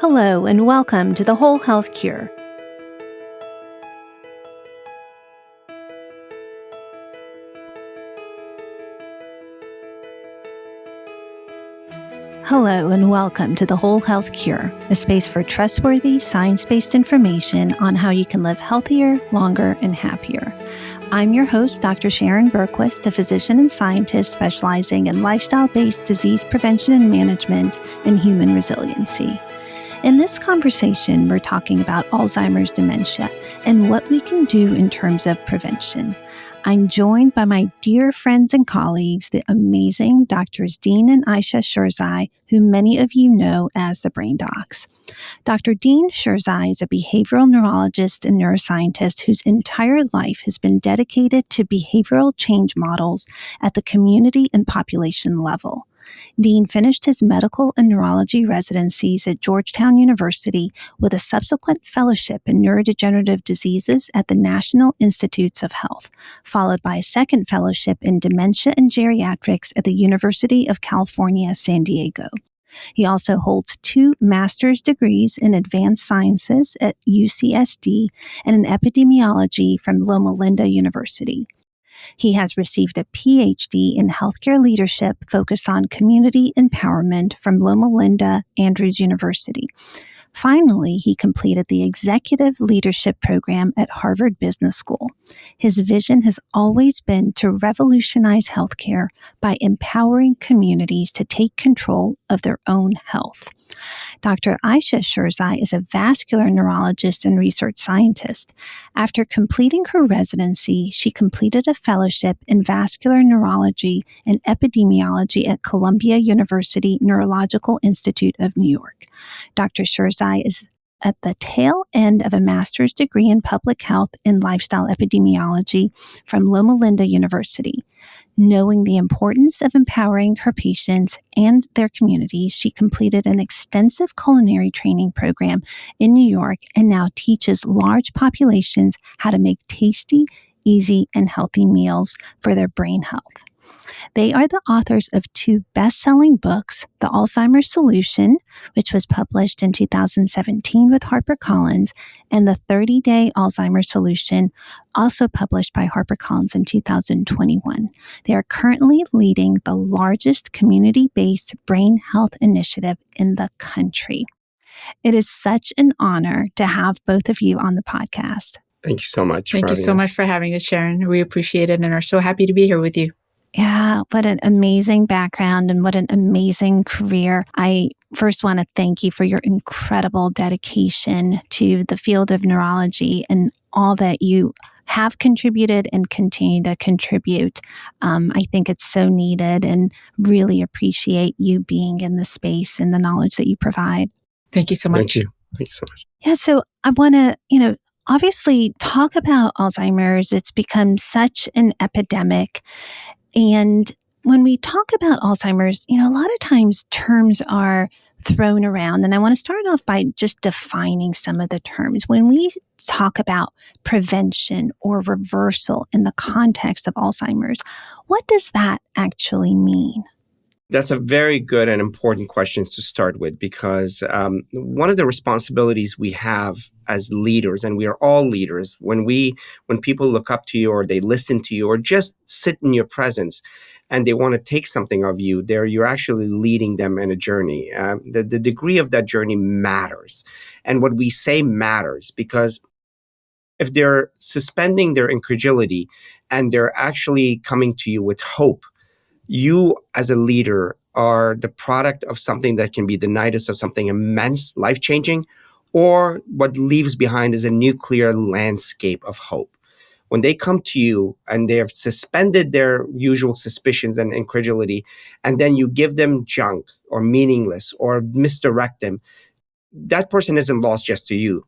Hello and welcome to the Whole Health Cure. Hello and welcome to the Whole Health Cure, a space for trustworthy, science-based information on how you can live healthier, longer, and happier. I'm your host, Dr. Sharon Berquist, a physician and scientist specializing in lifestyle-based disease prevention and management and human resiliency. In this conversation, we're talking about Alzheimer's dementia and what we can do in terms of prevention. I'm joined by my dear friends and colleagues, the amazing Drs. Dean and Ayesha Sherzai, who many of you know as the Brain Docs. Dr. Dean Sherzai is a behavioral neurologist and neuroscientist whose entire life has been dedicated to behavioral change models at the community and population level. Dean finished his medical and neurology residencies at Georgetown University with a subsequent fellowship in neurodegenerative diseases at the National Institutes of Health, followed by a second fellowship in dementia and geriatrics at the University of California, San Diego. He also holds 2 master's degrees in advanced sciences at UCSD and in epidemiology from Loma Linda University. He has received a PhD in healthcare leadership focused on community empowerment from Loma Linda Andrews University. Finally, he completed the executive leadership program at Harvard Business School. His vision has always been to revolutionize healthcare by empowering communities to take control of their own health. Dr. Ayesha Sherzai is a vascular neurologist and research scientist. After completing her residency, she completed a fellowship in vascular neurology and epidemiology at Columbia University Neurological Institute of New York. Dr. Sherzai is at the tail end of a master's degree in public health and lifestyle epidemiology from Loma Linda University. Knowing the importance of empowering her patients and their communities, she completed an extensive culinary training program in New York and now teaches large populations how to make tasty, easy, and healthy meals for their brain health. They are the authors of 2 best-selling books, The Alzheimer's Solution, which was published in 2017 with HarperCollins, and The 30-Day Alzheimer's Solution, also published by HarperCollins in 2021. They are currently leading the largest community-based brain health initiative in the country. It is such an honor to have both of you on the podcast. Thank you so much. Thank you so much for having us, Sharon. We appreciate it and are so happy to be here with you. Yeah, what an amazing background and what an amazing career. I first want to thank you for your incredible dedication to the field of neurology and all that you have contributed and continue to contribute. I think it's so needed and really appreciate you being in the space and the knowledge that you provide. Thank you so much. Thank you. Thank you so much. Yeah, so I want to, obviously talk about Alzheimer's. It's become such an epidemic. And when we talk about Alzheimer's, a lot of times terms are thrown around. And I want to start off by just defining some of the terms. When we talk about prevention or reversal in the context of Alzheimer's, what does that actually mean? That's a very good and important question to start with, because one of the responsibilities we have as leaders, and we are all leaders, when people look up to you or they listen to you or just sit in your presence and they want to take something of you, you're actually leading them in a journey. The degree of that journey matters. And what we say matters, because if they're suspending their incredulity and they're actually coming to you with hope, you as a leader are the product of something that can be the nidus of something immense, life-changing, or what leaves behind is a nuclear landscape of hope. When they come to you and they have suspended their usual suspicions and incredulity, and then you give them junk or meaningless or misdirect them, that person isn't lost just to you.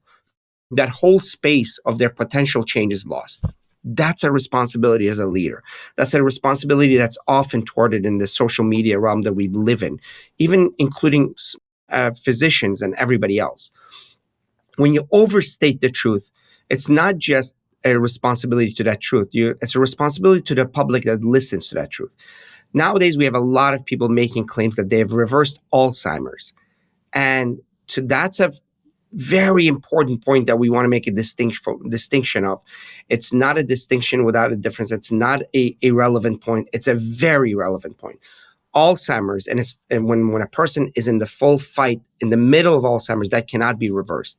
That whole space of their potential change is lost. That's a responsibility as a leader. That's a responsibility that's often thwarted in the social media realm that we live in, even including physicians and everybody else. When you overstate the truth, it's not just a responsibility to that truth. It's a responsibility to the public that listens to that truth. Nowadays, we have a lot of people making claims that they have reversed Alzheimer's. And So that's a very important point that we want to make a distinction of. It's not a distinction without a difference. It's not a relevant point. It's a very relevant point. Alzheimer's, and when a person is in the full fight in the middle of Alzheimer's, that cannot be reversed.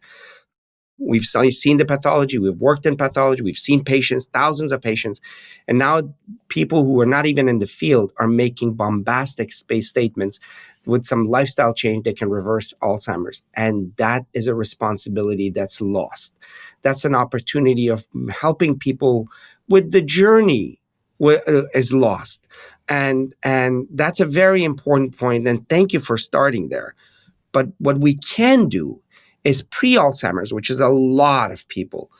We've seen the pathology. We've worked in pathology. We've seen patients, thousands of patients. And now people who are not even in the field are making bombastic space statements with some lifestyle change that can reverse Alzheimer's. And that is a responsibility that's lost. That's an opportunity of helping people with the journey is lost. And that's a very important point. And thank you for starting there. But what we can do is pre-Alzheimer's, which is a lot of people,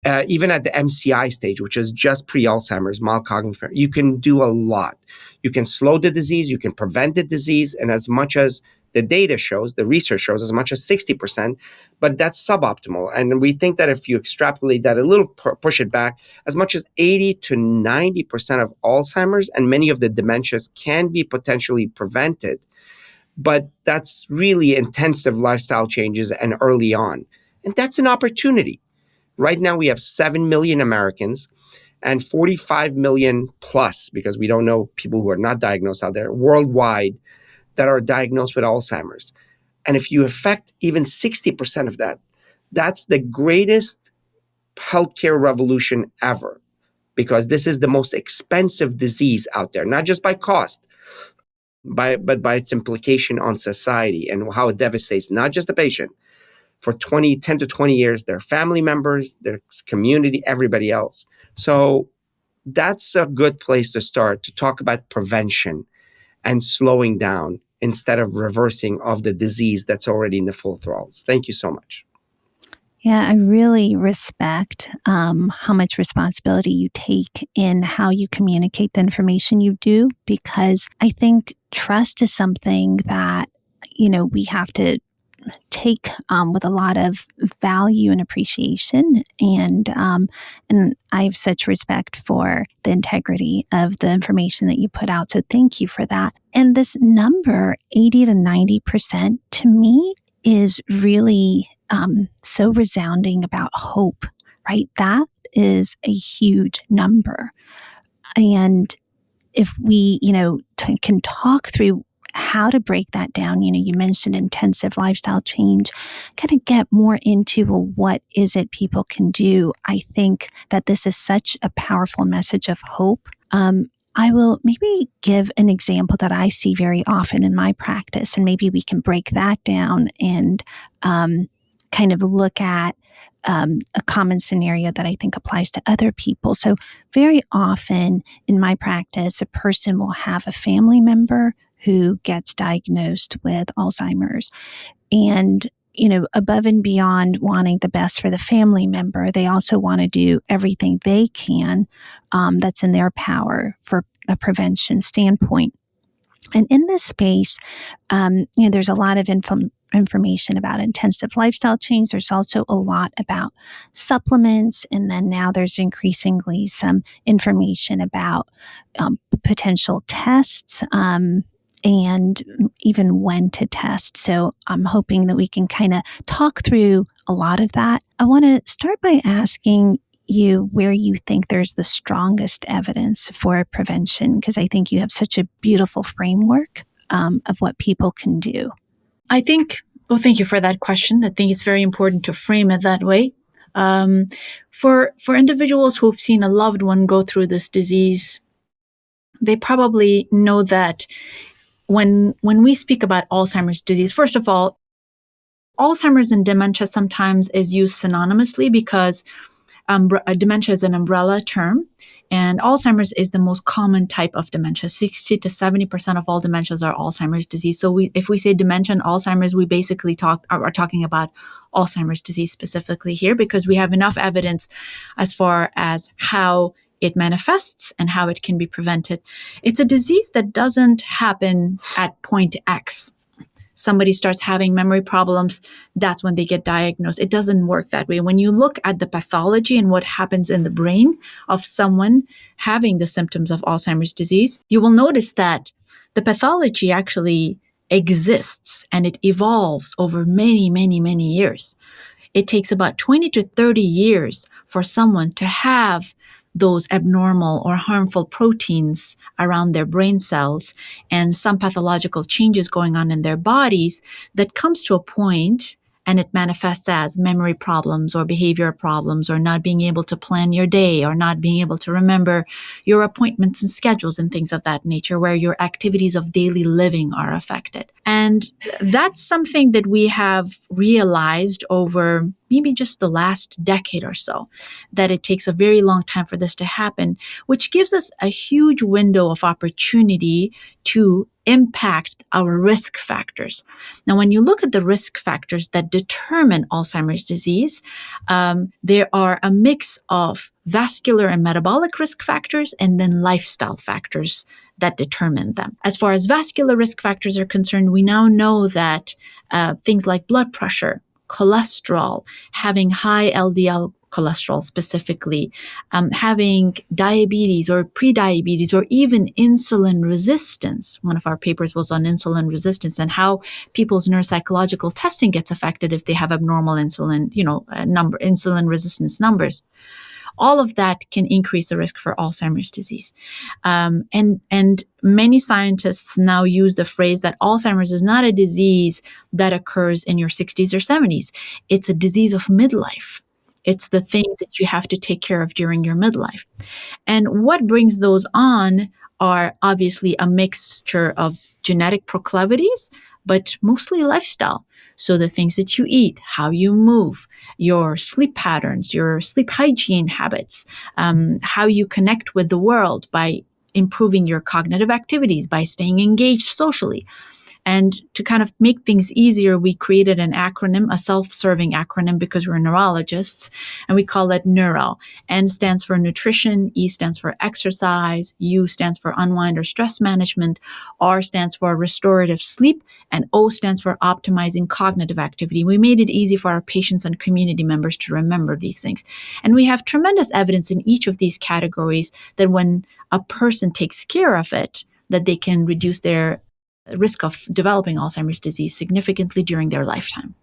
even at the MCI stage, which is just pre-Alzheimer's, mild cognitive impairment, you can do a lot. You can slow the disease, you can prevent the disease, and as much as the data shows, the research shows, as much as 60%, but that's suboptimal. And we think that if you extrapolate that a little, push it back, as much as 80 to 90% of Alzheimer's and many of the dementias can be potentially prevented. But that's really intensive lifestyle changes and early on. And that's an opportunity. Right now, we have 7 million Americans and 45 million plus, because we don't know people who are not diagnosed out there, worldwide, that are diagnosed with Alzheimer's. And if you affect even 60% of that, that's the greatest healthcare revolution ever, because this is the most expensive disease out there, not just by cost, but by its implication on society and how it devastates not just the patient, for 10 to 20 years, their family members, their community, everybody else. So that's a good place to start, to talk about prevention and slowing down instead of reversing of the disease that's already in the full throes. Thank you so much. Yeah, I really respect how much responsibility you take in how you communicate the information you do, because I think trust is something that, we have to take with a lot of value and appreciation. And I have such respect for the integrity of the information that you put out. So thank you for that. And this number, 80 to 90%, to me is really so resounding about hope, right? That is a huge number. And if we, can talk through how to break that down, you mentioned intensive lifestyle change, kind of get more into, well, what is it people can do? I think that this is such a powerful message of hope. I will maybe give an example that I see very often in my practice, and maybe we can break that down and kind of look at a common scenario that I think applies to other people. So very often in my practice, a person will have a family member who gets diagnosed with Alzheimer's. And, above and beyond wanting the best for the family member, they also want to do everything they can that's in their power for a prevention standpoint. And in this space, there's a lot of information about intensive lifestyle change. There's also a lot about supplements. And then now there's increasingly some information about potential tests and even when to test. So I'm hoping that we can kind of talk through a lot of that. I want to start by asking you where you think there's the strongest evidence for prevention, because I think you have such a beautiful framework of what people can do. Thank you for that question. I think it's very important to frame it that way. For individuals who've seen a loved one go through this disease, they probably know that when we speak about Alzheimer's disease, first of all, Alzheimer's and dementia sometimes is used synonymously because dementia is an umbrella term, and Alzheimer's is the most common type of dementia. 60 to 70% of all dementias are Alzheimer's disease. So if we say dementia and Alzheimer's, we basically are talking about Alzheimer's disease specifically here, because we have enough evidence as far as how it manifests and how it can be prevented. It's a disease that doesn't happen at point X. Somebody starts having memory problems, that's when they get diagnosed. It doesn't work that way. When you look at the pathology and what happens in the brain of someone having the symptoms of Alzheimer's disease, you will notice that the pathology actually exists and it evolves over many, many, many years. It takes about 20 to 30 years for someone to have those abnormal or harmful proteins around their brain cells and some pathological changes going on in their bodies that comes to a point and it manifests as memory problems or behavior problems or not being able to plan your day or not being able to remember your appointments and schedules and things of that nature, where your activities of daily living are affected. And that's something that we have realized over maybe just the last decade or so, that it takes a very long time for this to happen, which gives us a huge window of opportunity to impact our risk factors. Now, when you look at the risk factors that determine Alzheimer's disease, there are a mix of vascular and metabolic risk factors and then lifestyle factors that determine them. As far as vascular risk factors are concerned, we now know that things like blood pressure, cholesterol, having high LDL cholesterol specifically, having diabetes or prediabetes or even insulin resistance. One of our papers was on insulin resistance and how people's neuropsychological testing gets affected if they have abnormal insulin, insulin resistance numbers. All of that can increase the risk for Alzheimer's disease. And many scientists now use the phrase that Alzheimer's is not a disease that occurs in your 60s or 70s. It's a disease of midlife. It's the things that you have to take care of during your midlife. And what brings those on are obviously a mixture of genetic proclivities, but mostly lifestyle. So the things that you eat, how you move, your sleep patterns, your sleep hygiene habits, how you connect with the world by improving your cognitive activities, by staying engaged socially. And to kind of make things easier, we created an acronym, a self-serving acronym, because we're neurologists, and we call it N.E.U.R.O. N stands for nutrition, E stands for exercise, U stands for unwind or stress management, R stands for restorative sleep, and O stands for optimizing cognitive activity. We made it easy for our patients and community members to remember these things. And we have tremendous evidence in each of these categories that when a person takes care of it, that they can reduce their risk of developing Alzheimer's disease significantly during their lifetime.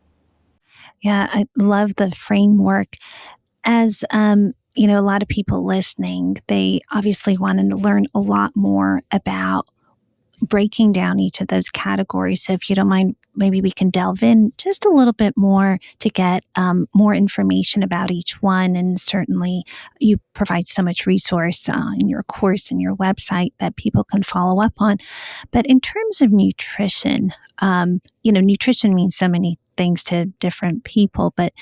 Yeah, I love the framework. As a lot of people listening, they obviously wanted to learn a lot more about breaking down each of those categories. So if you don't mind, maybe we can delve in just a little bit more to get more information about each one. And certainly you provide so much resource in your course and your website that people can follow up on. But in terms of nutrition, nutrition means so many things to different people, but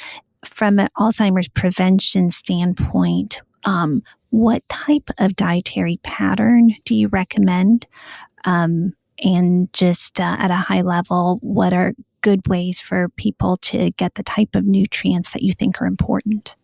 from an Alzheimer's prevention standpoint, what type of dietary pattern do you recommend? And just at a high level, what are good ways for people to get the type of nutrients that you think are important?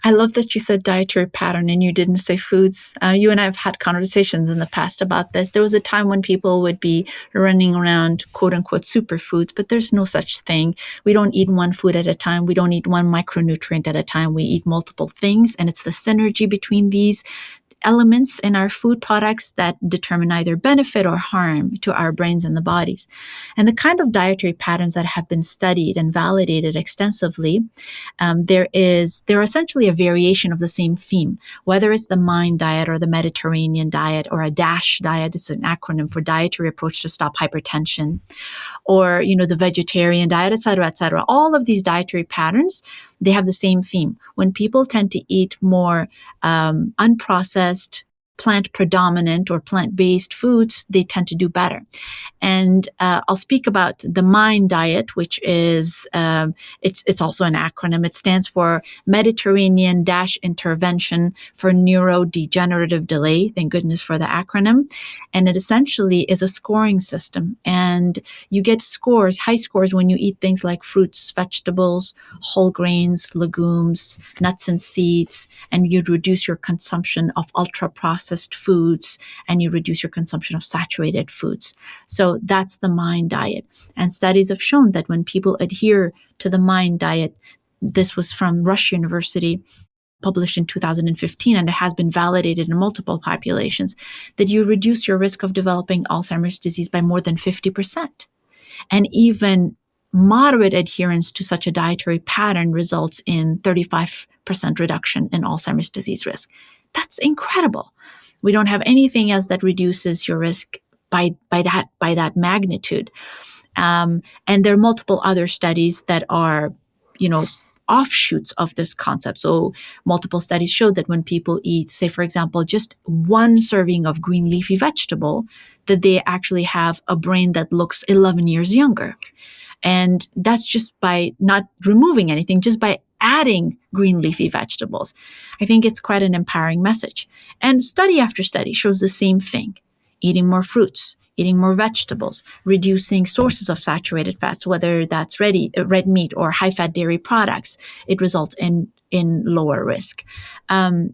I love that you said dietary pattern and you didn't say foods. You and I have had conversations in the past about this. There was a time when people would be running around quote unquote superfoods, but there's no such thing. We don't eat one food at a time. We don't eat one micronutrient at a time. We eat multiple things, and it's the synergy between these elements in our food products that determine either benefit or harm to our brains and the bodies. And the kind of dietary patterns that have been studied and validated extensively, they're essentially a variation of the same theme, whether it's the MIND diet or the Mediterranean diet or a DASH diet. It's an acronym for dietary approach to stop hypertension, or, the vegetarian diet, et cetera, et cetera. All of these dietary patterns, they have the same theme. When people tend to eat more unprocessed, plant predominant or plant-based foods, they tend to do better. And I'll speak about the MIND diet, which is, it's also an acronym. It stands for Mediterranean Intervention for Neurodegenerative Delay. Thank goodness for the acronym. And it essentially is a scoring system. And you get high scores when you eat things like fruits, vegetables, whole grains, legumes, nuts and seeds, and you reduce your consumption of ultra-processed foods, and you reduce your consumption of saturated foods. So that's the MIND diet. And studies have shown that when people adhere to the MIND diet, this was from Rush University, published in 2015, and it has been validated in multiple populations, that you reduce your risk of developing Alzheimer's disease by more than 50%. And even moderate adherence to such a dietary pattern results in 35% reduction in Alzheimer's disease risk. That's incredible. We don't have anything else that reduces your risk by that magnitude. And there are multiple other studies that are, offshoots of this concept. So multiple studies show that when people eat, say, for example, just one serving of green leafy vegetable, that they actually have a brain that looks 11 years younger. And that's just by not removing anything, just by adding green leafy vegetables. I think it's quite an empowering message. And study after study shows the same thing. Eating more fruits, eating more vegetables, reducing sources of saturated fats, whether that's red meat or high-fat dairy products, it results in lower risk. I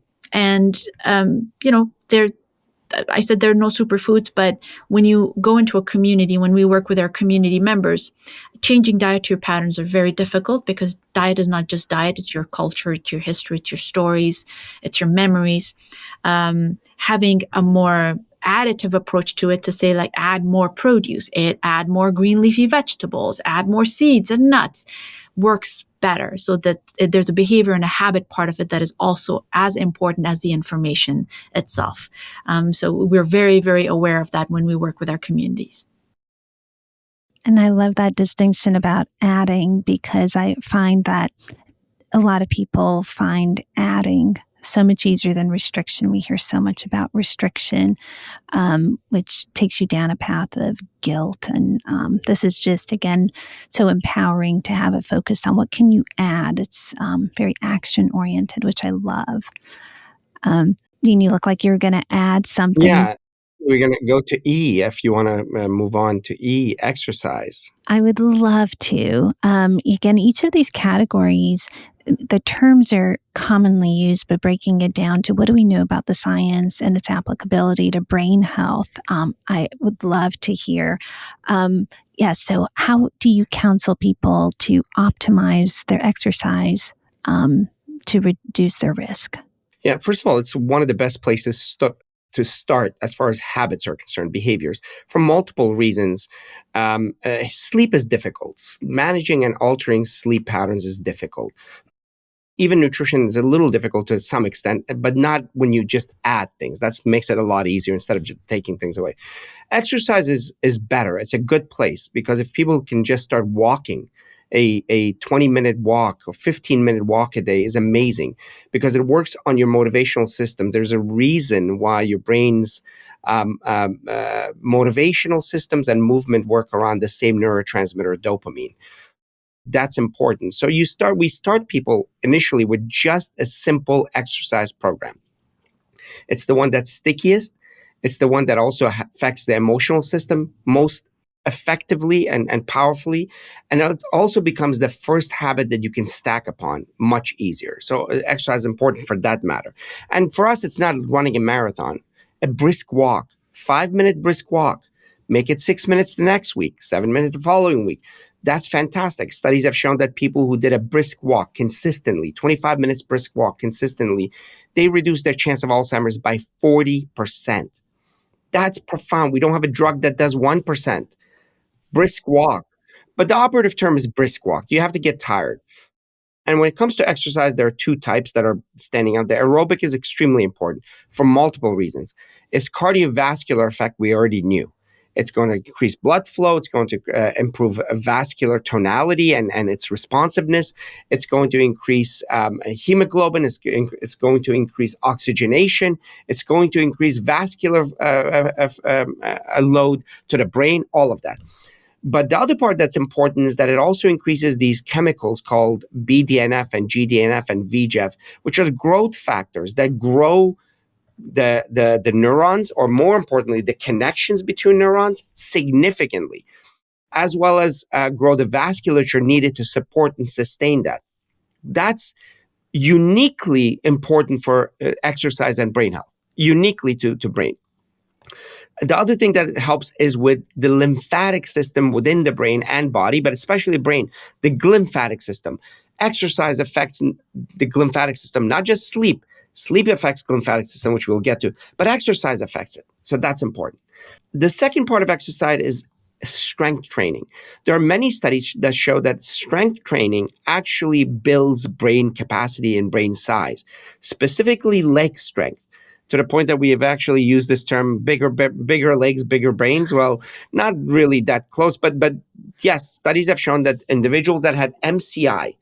said there are no superfoods, but when you go into a community, when we work with our community members, changing dietary patterns are very difficult because diet is not just diet, it's your culture, it's your history, it's your stories, it's your memories. Having a more additive approach to it, to say like add more produce, add more green leafy vegetables, add more seeds and nuts, works better, so that there's a behavior and a habit part of it that is also as important as the information itself. So we're very, very aware of that when we work with our communities. And I love that distinction about adding, because I find that a lot of people find adding so much easier than restriction. We hear so much about restriction, which takes you down a path of guilt. And this is just, again, so empowering to have it focused on what can you add. It's very action-oriented, which I love. Dean, you look like you're going to add something. Yeah, we're going to go to E if you want to move on to E, exercise. I would love to. Again, each of these categories, the terms are commonly used, but breaking it down to what do we know about the science and its applicability to brain health, I would love to hear. So how do you counsel people to optimize their exercise to reduce their risk? Yeah, first of all, it's one of the best places to start as far as habits are concerned, behaviors, for multiple reasons. Sleep is difficult. Managing and altering sleep patterns is difficult. Even nutrition is a little difficult to some extent, but not when you just add things. That makes it a lot easier instead of just taking things away. Exercise is better. It's a good place, because if people can just start walking, a 20-minute walk or 15-minute walk a day is amazing, because it works on your motivational system. There's a reason why your brain's motivational systems and movement work around the same neurotransmitter, dopamine. That's important. So we start people initially with just a simple exercise program. It's the one that's stickiest. It's the one that also affects the emotional system most effectively and powerfully. And it also becomes the first habit that you can stack upon much easier. So exercise is important for that matter. And for us, it's not running a marathon. A brisk walk, 5-minute brisk walk. Make it 6 minutes the next week, 7 minutes the following week. That's fantastic. Studies have shown that people who did a brisk walk consistently, 25 minutes brisk walk consistently, they reduced their chance of Alzheimer's by 40%. That's profound. We don't have a drug that does 1%. Brisk walk. But the operative term is brisk walk. You have to get tired. And when it comes to exercise, there are two types that are standing out there. Aerobic is extremely important for multiple reasons. Its cardiovascular effect we already knew. It's going to increase blood flow. It's going to improve vascular tonality and its responsiveness. It's going to increase hemoglobin. It's going to increase oxygenation. It's going to increase vascular load to the brain, all of that. But the other part that's important is that it also increases these chemicals called BDNF and GDNF and VEGF, which are growth factors that grow the neurons, or more importantly, the connections between neurons significantly, as well as grow the vasculature needed to support and sustain that. That's uniquely important for exercise and brain health, uniquely to brain. The other thing that it helps is with the lymphatic system within the brain and body, but especially brain, the glymphatic system. Exercise affects the lymphatic system, not just sleep. Sleep affects the lymphatic system, which we'll get to, but exercise affects it. So that's important. The second part of exercise is strength training. There are many studies that show that strength training actually builds brain capacity and brain size, specifically leg strength, to the point that we have actually used this term, bigger legs, bigger brains. Well, not really that close, but yes, studies have shown that individuals that had MCI,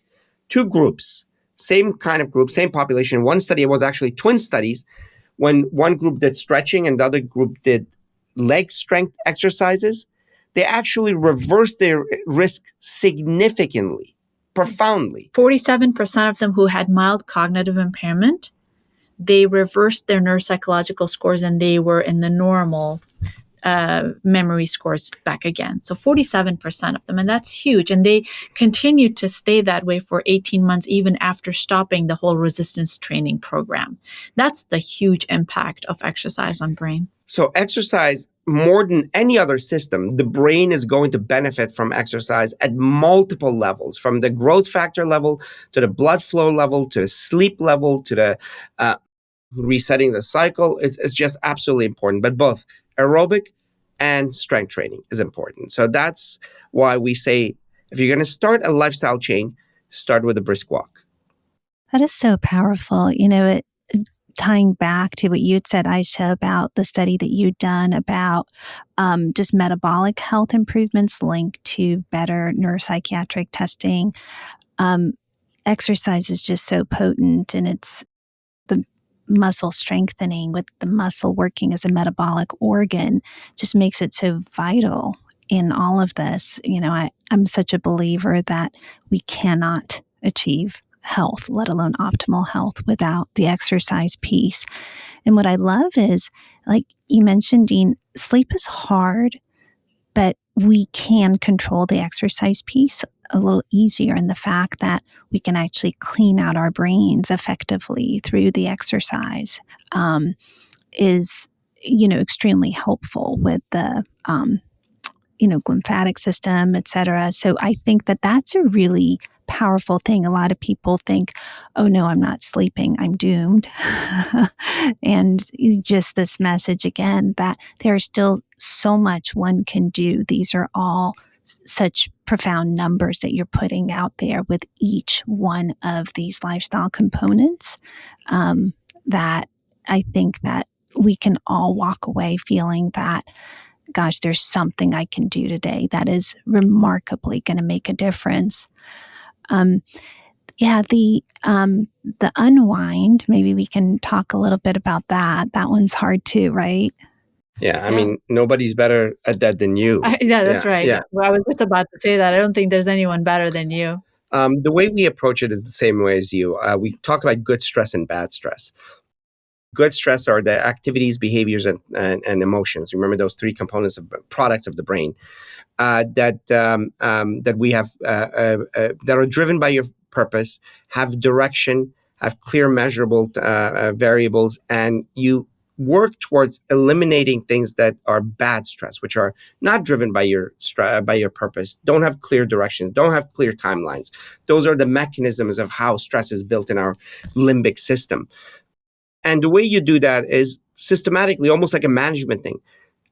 two groups, same kind of group, same population. One study, it was actually twin studies, when one group did stretching and the other group did leg strength exercises, they actually reversed their risk significantly, profoundly. 47% of them who had mild cognitive impairment, they reversed their neuropsychological scores and they were in the normal memory scores back again. So 47% of them, and that's huge. And they continued to stay that way for 18 months, even after stopping the whole resistance training program. That's the huge impact of exercise on brain. So exercise, more than any other system, the brain is going to benefit from exercise at multiple levels, from the growth factor level to the blood flow level to the sleep level to the resetting the cycle. It's just absolutely important. But both aerobic and strength training is important. So that's why we say, if you're going to start a lifestyle change, start with a brisk walk. That is so powerful. Tying back to what you had said, Ayesha, about the study that you'd done about just metabolic health improvements linked to better neuropsychiatric testing. Exercise is just so potent, and it's the muscle strengthening with the muscle working as a metabolic organ just makes it so vital in all of this. I'm such a believer that we cannot achieve health, let alone optimal health, without the exercise piece. And what I love is, like you mentioned, Dean, sleep is hard, but we can control the exercise piece a little easier in the fact that we can actually clean out our brains effectively through the exercise is, extremely helpful with the, lymphatic system, et cetera. So I think that that's a really powerful thing. A lot of people think, oh no, I'm not sleeping, I'm doomed. And just this message again, that there's still so much one can do. These are all such profound numbers that you're putting out there with each one of these lifestyle components, that I think that we can all walk away feeling that, gosh, there's something I can do today that is remarkably going to make a difference. The Unwind, maybe we can talk a little bit about that. That one's hard too, right? Yeah, I mean, nobody's better at that than you. That's right. Yeah. Well, I was just about to say that. I don't think there's anyone better than you. The way we approach it is the same way as you. We talk about good stress and bad stress. Good stress are the activities, behaviors, and emotions. Remember those three components of products of the brain that we have that are driven by your purpose, have direction, have clear measurable variables, and you work towards eliminating things that are bad stress, which are not driven by your purpose, don't have clear direction, don't have clear timelines. Those are the mechanisms of how stress is built in our limbic system. And the way you do that is systematically, almost like a management thing.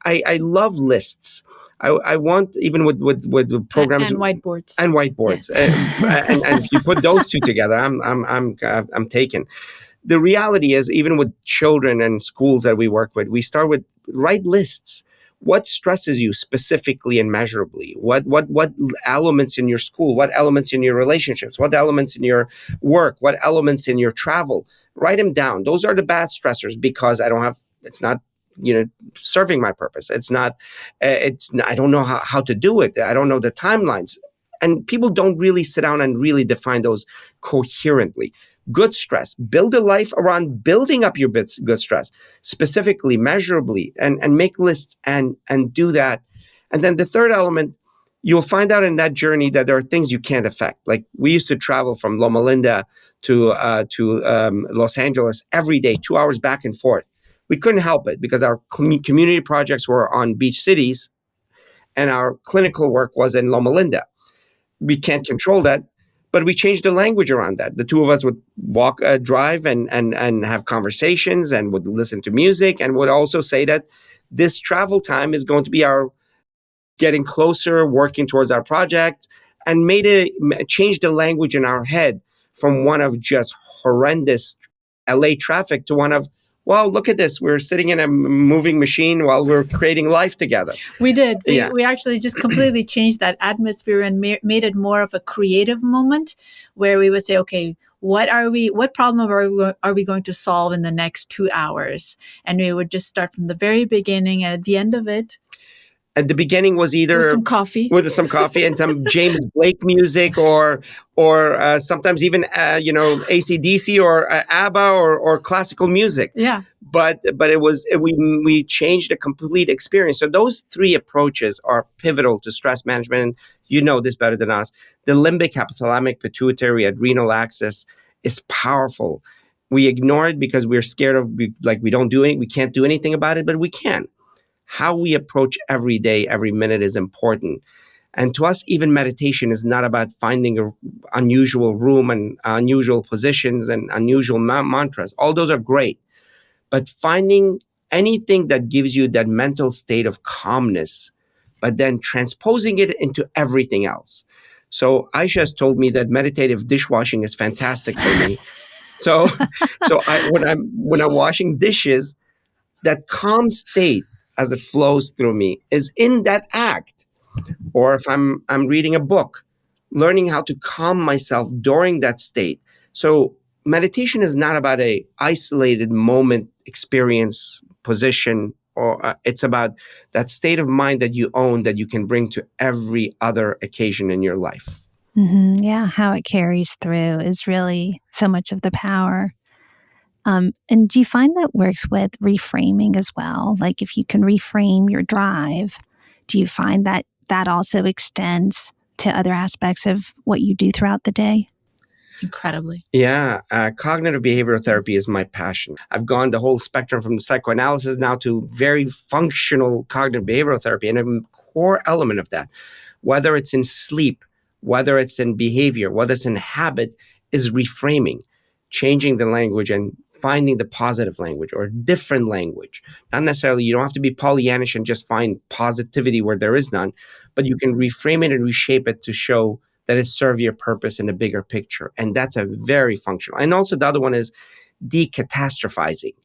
I love lists. I want, even with programs and whiteboards yes. and if you put those two together, I'm taken. The reality is, even with children and schools that we work with, we start with write lists. What stresses you specifically and measurably? What elements in your school? What elements in your relationships? What elements in your work? What elements in your travel? Write them down. Those are the bad stressors, because it's not, serving my purpose. I don't know how to do it. I don't know the timelines. And people don't really sit down and really define those coherently. Good stress, build a life around building up your good stress, specifically, measurably, and make lists and do that. And then the third element, you'll find out in that journey that there are things you can't affect. Like, we used to travel from Loma Linda to Los Angeles every day, 2 hours back and forth. We couldn't help it because our community projects were on beach cities and our clinical work was in Loma Linda. We can't control that. But we changed the language around that. The two of us would drive and have conversations and would listen to music and would also say that this travel time is going to be our getting closer, working towards our projects, and changed the language in our head from one of just horrendous LA traffic to one of, well, look at this. We're sitting in a moving machine while we're creating life together. We did. We actually just completely changed that atmosphere and made it more of a creative moment where we would say, okay, what problem are we going to solve in the next 2 hours? And we would just start from the very beginning, and at the end of it, at the beginning was either with some coffee and some James Blake music, or sometimes even AC/DC or ABBA or classical music. Yeah. But we changed the complete experience. So those three approaches are pivotal to stress management. And you know this better than us. The limbic, hypothalamic, pituitary, adrenal axis is powerful. We ignore it because we're scared of we can't do anything about it, but we can. How we approach every day, every minute is important. And to us, even meditation is not about finding an unusual room and unusual positions and unusual mantras. All those are great. But finding anything that gives you that mental state of calmness, but then transposing it into everything else. So Ayesha has told me that meditative dishwashing is fantastic for me. So when I'm washing dishes, that calm state as it flows through me is in that act. Or if I'm reading a book, learning how to calm myself during that state. So meditation is not about a isolated moment, experience, position, or it's about that state of mind that you own that you can bring to every other occasion in your life. Mm-hmm. Yeah, how it carries through is really so much of the power. And do you find that works with reframing as well? Like if you can reframe your drive, do you find that that also extends to other aspects of what you do throughout the day? Incredibly. Yeah. Cognitive behavioral therapy is my passion. I've gone the whole spectrum from psychoanalysis now to very functional cognitive behavioral therapy. And a core element of that, whether it's in sleep, whether it's in behavior, whether it's in habit, is reframing, changing the language and finding the positive language or different language. Not necessarily, you don't have to be Pollyannish and just find positivity where there is none, but you can reframe it and reshape it to show that it serves your purpose in a bigger picture. And that's a very functional. And also the other one is decatastrophizing.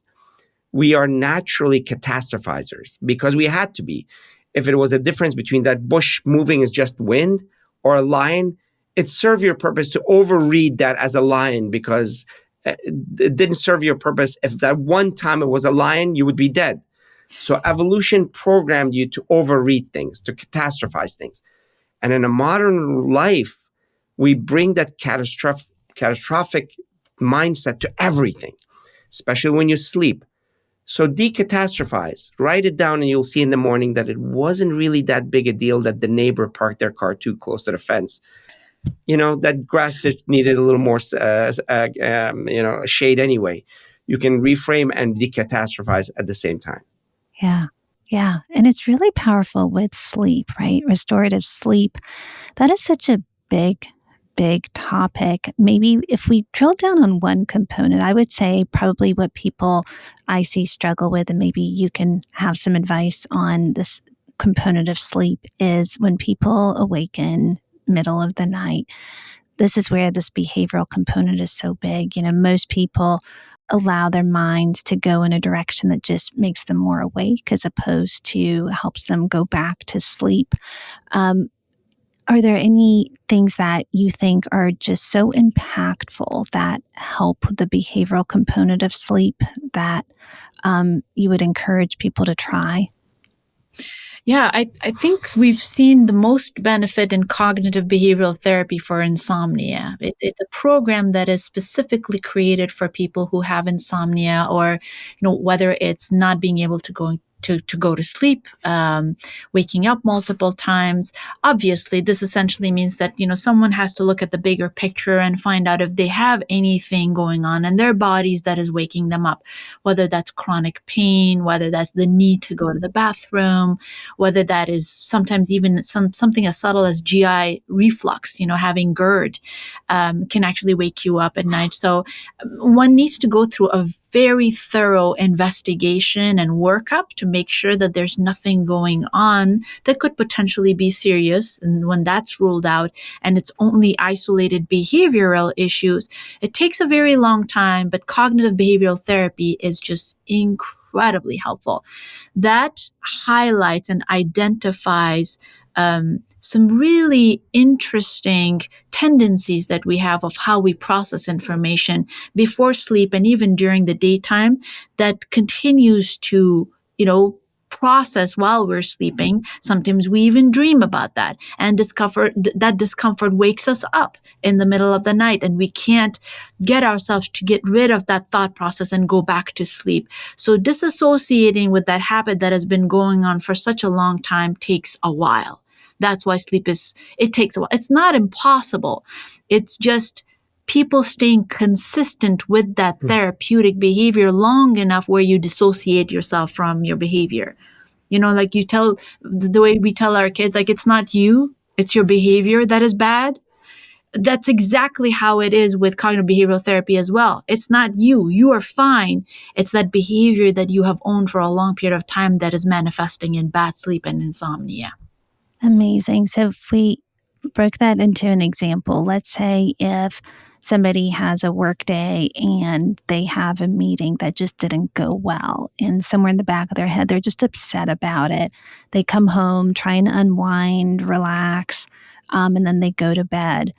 We are naturally catastrophizers because we had to be. If it was a difference between that bush moving is just wind or a lion, it served your purpose to overread that as a lion because it didn't serve your purpose. If that one time it was a lion, you would be dead. So evolution programmed you to overread things, to catastrophize things. And in a modern life, we bring that catastrophic mindset to everything, especially when you sleep. So decatastrophize, write it down, and you'll see in the morning that it wasn't really that big a deal that the neighbor parked their car too close to the fence. That grass that needed a little more, shade anyway. You can reframe and decatastrophize at the same time. Yeah. Yeah. And it's really powerful with sleep, right? Restorative sleep. That is such a big topic. Maybe if we drill down on one component, I would say probably what people I see struggle with, and maybe you can have some advice on this component of sleep, is when people awaken middle of the night. This is where this behavioral component is so big. Most people allow their minds to go in a direction that just makes them more awake as opposed to helps them go back to sleep. Are there any things that you think are just so impactful that help the behavioral component of sleep that you would encourage people to try? Yeah, I think we've seen the most benefit in cognitive behavioral therapy for insomnia. It's a program that is specifically created for people who have insomnia or, whether it's not being able to go to go to sleep, waking up multiple times. Obviously, this essentially means that, someone has to look at the bigger picture and find out if they have anything going on in their bodies that is waking them up, whether that's chronic pain, whether that's the need to go to the bathroom, whether that is sometimes even something as subtle as GI reflux, having GERD, can actually wake you up at night. So one needs to go through a very thorough investigation and workup to make sure that there's nothing going on that could potentially be serious. And when that's ruled out and it's only isolated behavioral issues, it takes a very long time, but cognitive behavioral therapy is just incredibly helpful. That highlights and identifies some really interesting tendencies that we have of how we process information before sleep and even during the daytime that continues to, process while we're sleeping. Sometimes we even dream about that, and that discomfort wakes us up in the middle of the night, and we can't get ourselves to get rid of that thought process and go back to sleep. So disassociating with that habit that has been going on for such a long time takes a while. That's why it takes a while. It's not impossible. It's just people staying consistent with that therapeutic behavior long enough where you dissociate yourself from your behavior. Like the way we tell our kids, like, it's not you, it's your behavior that is bad. That's exactly how it is with cognitive behavioral therapy as well. It's not you. You are fine. It's that behavior that you have owned for a long period of time that is manifesting in bad sleep and insomnia. Amazing. So if we broke that into an example, let's say if somebody has a work day and they have a meeting that just didn't go well, and somewhere in the back of their head, they're just upset about it. They come home trying to unwind, relax, and then they go to bed.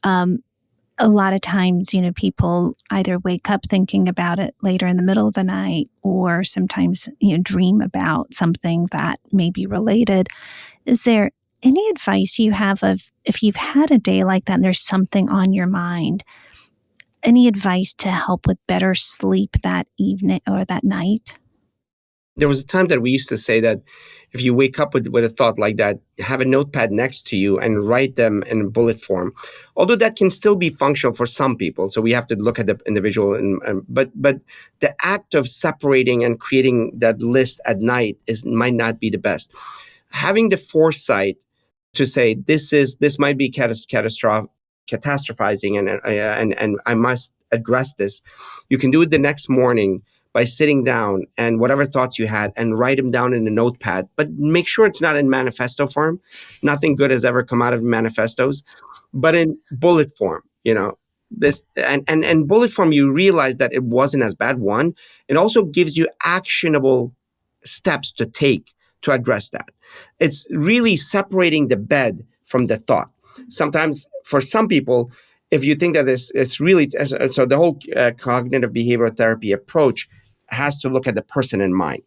A lot of times, people either wake up thinking about it later in the middle of the night, or sometimes, dream about something that may be related. Is there any advice you have of if you've had a day like that and there's something on your mind, any advice to help with better sleep that evening or that night? There was a time that we used to say that if you wake up with a thought like that, have a notepad next to you and write them in bullet form. Although that can still be functional for some people, so we have to look at the individual. But the act of separating and creating that list at night might not be the best. Having the foresight to say this might be catastrophizing, and I must address this. You can do it the next morning by sitting down and whatever thoughts you had and write them down in a notepad, but make sure it's not in manifesto form. Nothing good has ever come out of manifestos, but in bullet form, this and bullet form, you realize that it wasn't as bad. One, it also gives you actionable steps to take to address that. It's really separating the bed from the thought. Sometimes for some people, if you think that it's really, so the whole cognitive behavioral therapy approach has to look at the person in mind.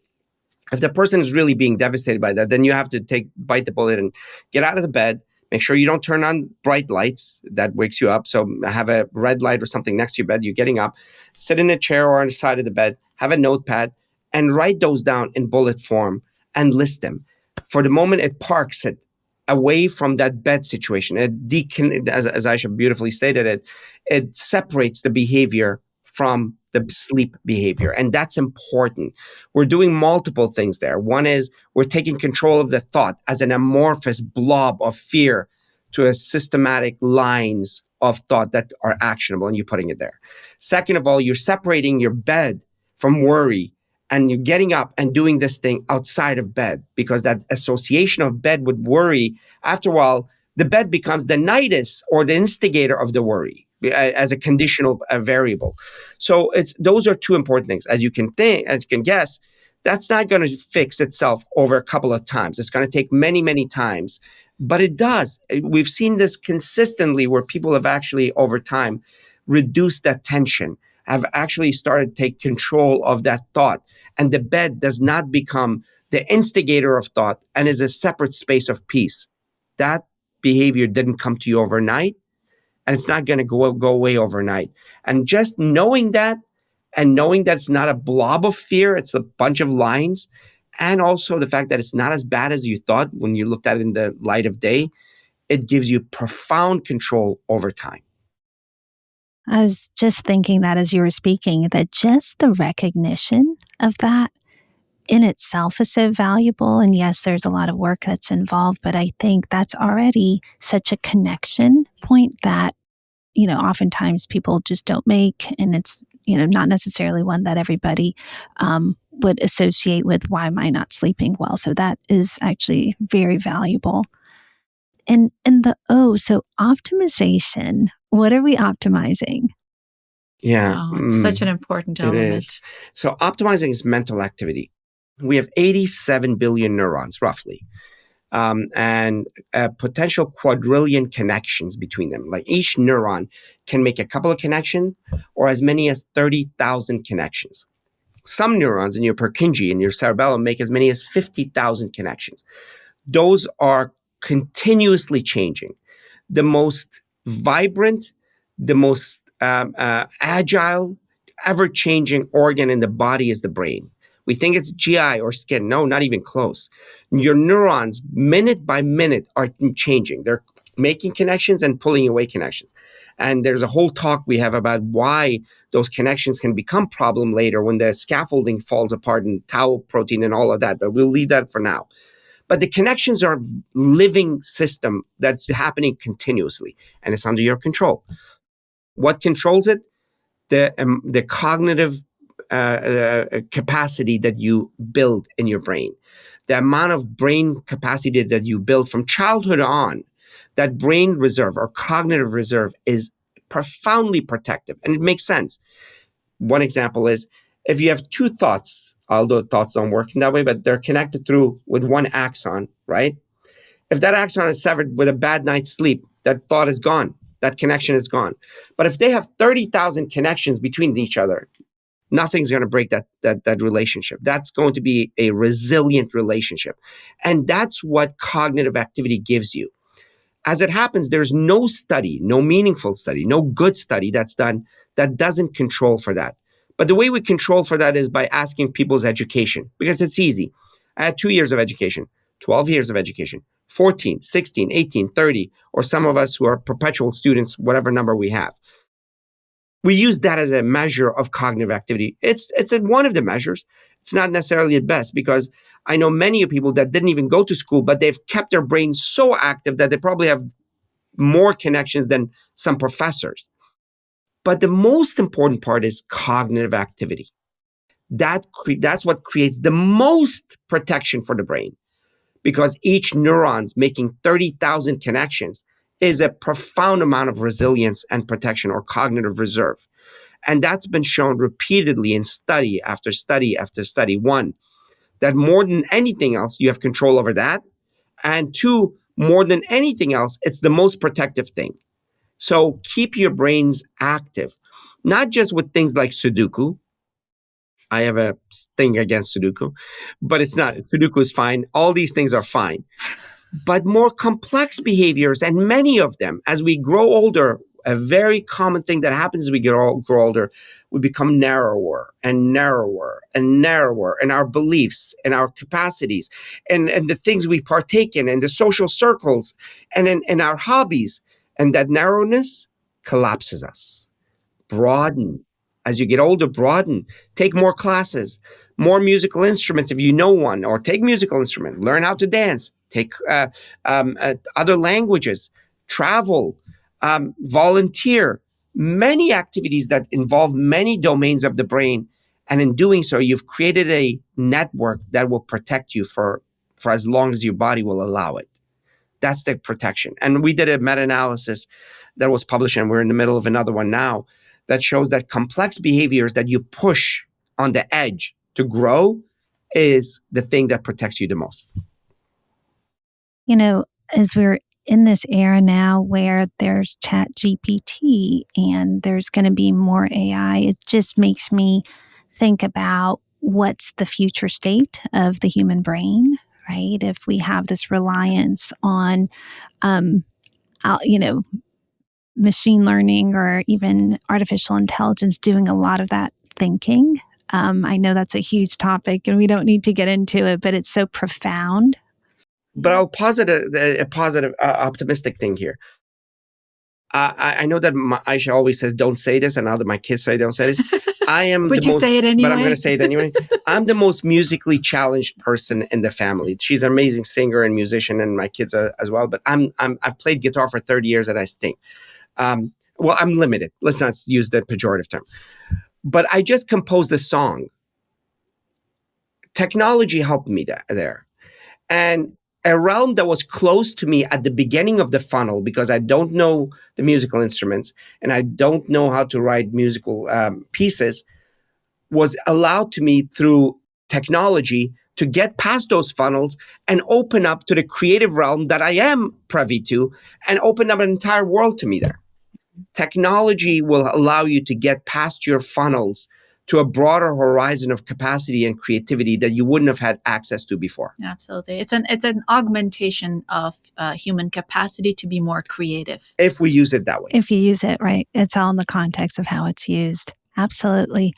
If the person is really being devastated by that, then you have to bite the bullet and get out of the bed. Make sure you don't turn on bright lights that wakes you up. So have a red light or something next to your bed. You're getting up, sit in a chair or on the side of the bed, have a notepad and write those down in bullet form and list them. For the moment, it parks it away from that bed situation. As Ayesha beautifully stated it separates the behavior from the sleep behavior. And that's important. We're doing multiple things there. One is we're taking control of the thought as an amorphous blob of fear to a systematic lines of thought that are actionable, and you're putting it there. Second of all, you're separating your bed from worry, and you're getting up and doing this thing outside of bed, because that association of bed with worry, after a while, the bed becomes the nidus or the instigator of the worry as a conditional variable. So those are two important things. As you can guess, that's not going to fix itself over a couple of times. It's going to take many, many times, but it does. We've seen this consistently where people have actually over time reduced that tension, have actually started to take control of that thought. And the bed does not become the instigator of thought and is a separate space of peace. That behavior didn't come to you overnight, and it's not going to go away overnight. And just knowing that, and knowing that it's not a blob of fear, it's a bunch of lines, and also the fact that it's not as bad as you thought when you looked at it in the light of day, it gives you profound control over time. I was just thinking that as you were speaking, that just the recognition of that in itself is so valuable. And yes, there's a lot of work that's involved, but I think that's already such a connection point that, oftentimes people just don't make. And it's, not necessarily one that everybody would associate with why am I not sleeping well. So that is actually very valuable. And the O, so optimization, what are we optimizing? Yeah. Oh, it's such an important It element. is. So optimizing is mental activity. We have 87 billion neurons, roughly, and potential quadrillion connections between them. Like each neuron can make a couple of connections or as many as 30,000 connections. Some neurons in your Purkinje, in your cerebellum, make as many as 50,000 connections. Those are continuously changing. The most vibrant, the most agile, ever-changing organ in the body is the brain. We think it's GI or skin. No, not even close. Your neurons, minute by minute, are changing. They're making connections and pulling away connections. And there's a whole talk we have about why those connections can become problem later when the scaffolding falls apart and tau protein and all of that. But we'll leave that for now. But the connections are a living system that's happening continuously, and it's under your control. What controls it? The cognitive capacity that you build in your brain. The amount of brain capacity that you build from childhood on, that brain reserve or cognitive reserve is profoundly protective, and it makes sense. One example is if you have two thoughts, although thoughts don't work in that way, but they're connected through with one axon, right? If that axon is severed with a bad night's sleep, that thought is gone. That connection is gone. But if they have 30,000 connections between each other, nothing's going to break that relationship. That's going to be a resilient relationship. And that's what cognitive activity gives you. As it happens, there's no study, no meaningful study, no good study that's done that doesn't control for that. But the way we control for that is by asking people's education, because it's easy. I had 2 years of education, 12 years of education, 14, 16, 18, 30, or some of us who are perpetual students, whatever number we have. We use that as a measure of cognitive activity. It's one of the measures. It's not necessarily the best, because I know many people that didn't even go to school, but they've kept their brains so active that they probably have more connections than some professors. But the most important part is cognitive activity. That's what creates the most protection for the brain, because each neuron's making 30,000 connections is a profound amount of resilience and protection or cognitive reserve. And that's been shown repeatedly in study after study after study. One, that more than anything else, you have control over that. And two, more than anything else, it's the most protective thing. So keep your brains active, not just with things like Sudoku. I have a thing against Sudoku, but it's not. Sudoku is fine. All these things are fine. But more complex behaviors, and many of them, as we grow older, a very common thing that happens as we grow older, we become narrower and narrower and narrower in our beliefs and our capacities and the things we partake in and the social circles and in our hobbies. And that narrowness collapses us. Broaden. As you get older, broaden. Take more classes, more musical instruments if you know one, or take musical instrument, learn how to dance, take other languages, travel, volunteer, many activities that involve many domains of the brain. And in doing so, you've created a network that will protect you for as long as your body will allow it. That's the protection. And we did a meta-analysis that was published, and we're in the middle of another one now, that shows that complex behaviors that you push on the edge to grow is the thing that protects you the most. As we're in this era now where there's Chat GPT and there's going to be more AI, it just makes me think about what's the future state of the human brain, right? If we have this reliance on, machine learning or even artificial intelligence doing a lot of that thinking, I know that's a huge topic and we don't need to get into it, but it's so profound. But I'll posit a positive, optimistic thing here. I know that Ayesha always says, don't say this, and now that my kids say don't say this, I am But the you most, say it anyway. but I'm going to say it anyway. I'm the most musically challenged person in the family. She's an amazing singer and musician, and my kids are as well. But I've played guitar for 30 years and I stink. Well, I'm limited. Let's not use the pejorative term. But I just composed a song. Technology helped me there. And a realm that was close to me at the beginning of the funnel, because I don't know the musical instruments and I don't know how to write musical pieces, was allowed to me through technology to get past those funnels and open up to the creative realm that I am privy to, and open up an entire world to me there. Technology will allow you to get past your funnels to a broader horizon of capacity and creativity that you wouldn't have had access to before. Absolutely. It's an augmentation of human capacity to be more creative. If we use it that way. If you use it right, it's all in the context of how it's used. Absolutely.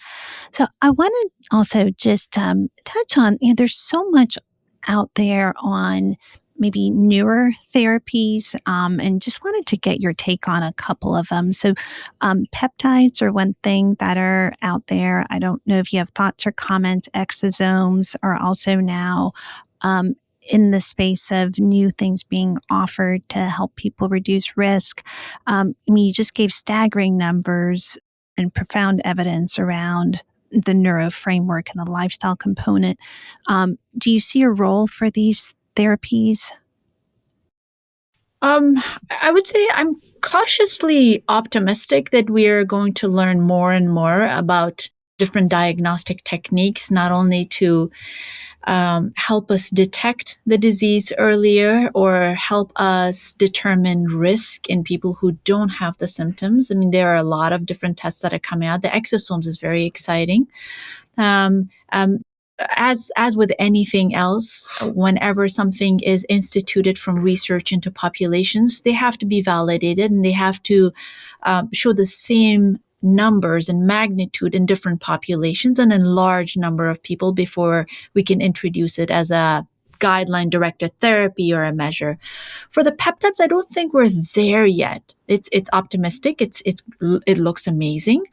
So I want to also just touch on, there's so much out there on maybe newer therapies, and just wanted to get your take on a couple of them. So peptides are one thing that are out there. I don't know if you have thoughts or comments. Exosomes are also now in the space of new things being offered to help people reduce risk. You just gave staggering numbers and profound evidence around the neuro framework and the lifestyle component. Do you see a role for these therapies? I would say I'm cautiously optimistic that we are going to learn more and more about different diagnostic techniques, not only to help us detect the disease earlier or help us determine risk in people who don't have the symptoms. I mean, there are a lot of different tests that are coming out. The exosomes is very exciting. As with anything else, whenever something is instituted from research into populations, they have to be validated and they have to show the same numbers and magnitude in different populations and in large number of people before we can introduce it as a guideline directed therapy or a measure. For the peptides, I don't think we're there yet. It's optimistic. It looks amazing,